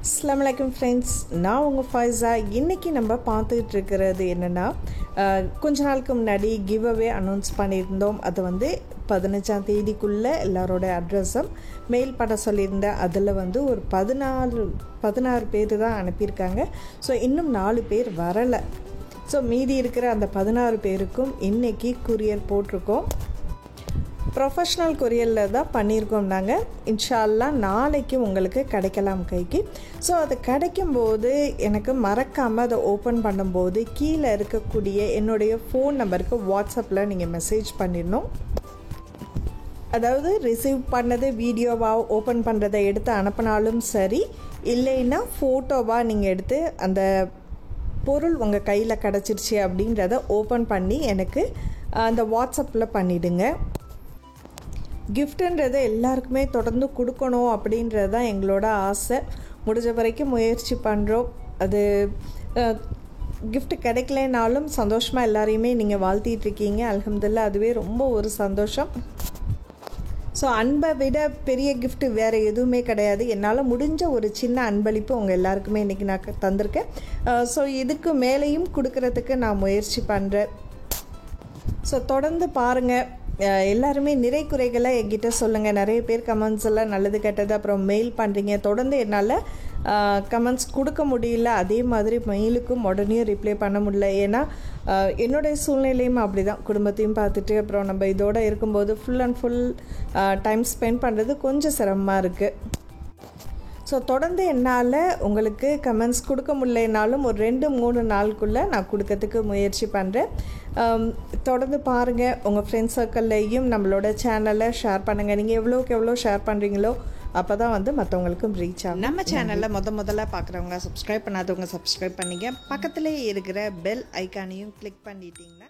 அஸ்ஸலாமு அலைக்கும் ஃப்ரெண்ட்ஸ், நான் உங்கள் ஃபாய்ஸா. இன்றைக்கி நம்ம பார்த்துக்கிட்டு இருக்கிறது என்னென்னா, கொஞ்ச நாளுக்கு முன்னாடி கிவ் அவே அனௌன்ஸ் பண்ணியிருந்தோம். அது வந்து 15ஆம் தேதிக்குள்ளே எல்லாரோட அட்ரஸும் மெயில் பண்ண சொல்லியிருந்தேன். அதில் வந்து ஒரு 16 பேர் தான் அனுப்பியிருக்காங்க. ஸோ இன்னும் 4 பேர் வரலை. ஸோ மீதி இருக்கிற அந்த 16 பேருக்கும் இன்றைக்கி கொரியர் போட்டிருக்கோம். ப்ரொஃபஷ்னல் கொரியரில் தான் பண்ணியிருக்கோம் நாங்கள். இன்ஷா அல்லாஹ் நாளைக்கு உங்களுக்கு கிடைக்கலாம் கைக்கு. ஸோ அது கிடைக்கும்போது எனக்கு மறக்காமல் அதை ஓப்பன் பண்ணும்போது கீழே இருக்கக்கூடிய என்னுடைய ஃபோன் நம்பருக்கு வாட்ஸ்அப்பில் நீங்கள் மெசேஜ் பண்ணிடணும். அதாவது ரிசீவ் பண்ணது வீடியோவாக ஓப்பன் பண்ணுறதை எடுத்து அனுப்பினாலும் சரி, இல்லைன்னா ஃபோட்டோவாக நீங்கள் எடுத்து அந்த பொருள் உங்கள் கையில் கிடச்சிருச்சு அப்படின்றத ஓப்பன் பண்ணி எனக்கு அந்த வாட்ஸ்அப்பில் பண்ணிவிடுங்க. கிஃப்ட்டுன்றதை எல்லாருக்குமே தொடர்ந்து கொடுக்கணும் அப்படின்றது தான் எங்களோட ஆசை. முடிஞ்ச வரைக்கும் முயற்சி பண்ணுறோம். அது கிஃப்ட் கிடைக்கலனாலும் சந்தோஷமாக எல்லாரையுமே நீங்கள் வாழ்த்திட்டுருக்கீங்க. அல்ஹம்துலில்லாஹ், அதுவே ரொம்ப ஒரு சந்தோஷம். ஸோ அன்பை விட பெரிய கிஃப்ட் வேறு எதுவுமே கிடையாது. என்னால் முடிஞ்ச ஒரு சின்ன அன்பளிப்பு உங்கள் எல்லாருக்குமே இன்றைக்கி நான் தந்திருக்கேன். ஸோ இதுக்கு மேலேயும் கொடுக்கறதுக்கு நான் முயற்சி பண்ணுறேன். ஸோ தொடர்ந்து பாருங்கள். எல்லாருமே நிறை குறைகளை என்கிட்ட சொல்லுங்கள். நிறைய பேர் கமெண்ட்ஸ் எல்லாம் நல்லது கெட்டது அப்புறம் மெயில் பண்ணுறீங்க. தொடர்ந்து என்னால் கமெண்ட்ஸ் கொடுக்க முடியல. அதே மாதிரி மெயிலுக்கும் உடனே ரிப்ளை பண்ண முடியல. ஏன்னா என்னுடைய சூழ்நிலையும் அப்படி தான். குடும்பத்தையும் பார்த்துட்டு அப்புறம் நம்ம இதோடு இருக்கும்போது full and full time spend பண்ணுறது கொஞ்சம் சிரமமாக இருக்குது. ஸோ தொடர்ந்து என்னால் உங்களுக்கு கமெண்ட்ஸ் கொடுக்க முடியலனாலும் ஒரு 2-3 நாளுக்குள்ளே நான் கொடுக்கறதுக்கு முயற்சி பண்ணுறேன். தொடர்ந்து பாருங்கள். உங்கள் ஃப்ரெண்ட்ஸ் சர்க்கிள்லேயும் நம்மளோட சேனலை ஷேர் பண்ணுங்கள். நீங்கள் எவ்வளோக்கு எவ்வளோ ஷேர் பண்ணுறீங்களோ அப்போ தான் வந்து மற்றவங்களுக்கும் ரீச் ஆகும். நம்ம சேனலில் முதல்ல பார்க்குறவங்க, சப்ஸ்கிரைப் பண்ணாதவங்க சப்ஸ்கிரைப் பண்ணிங்க. பக்கத்துலேயே இருக்கிற பெல் ஐக்கானையும் கிளிக் பண்ணிட்டீங்கன்னா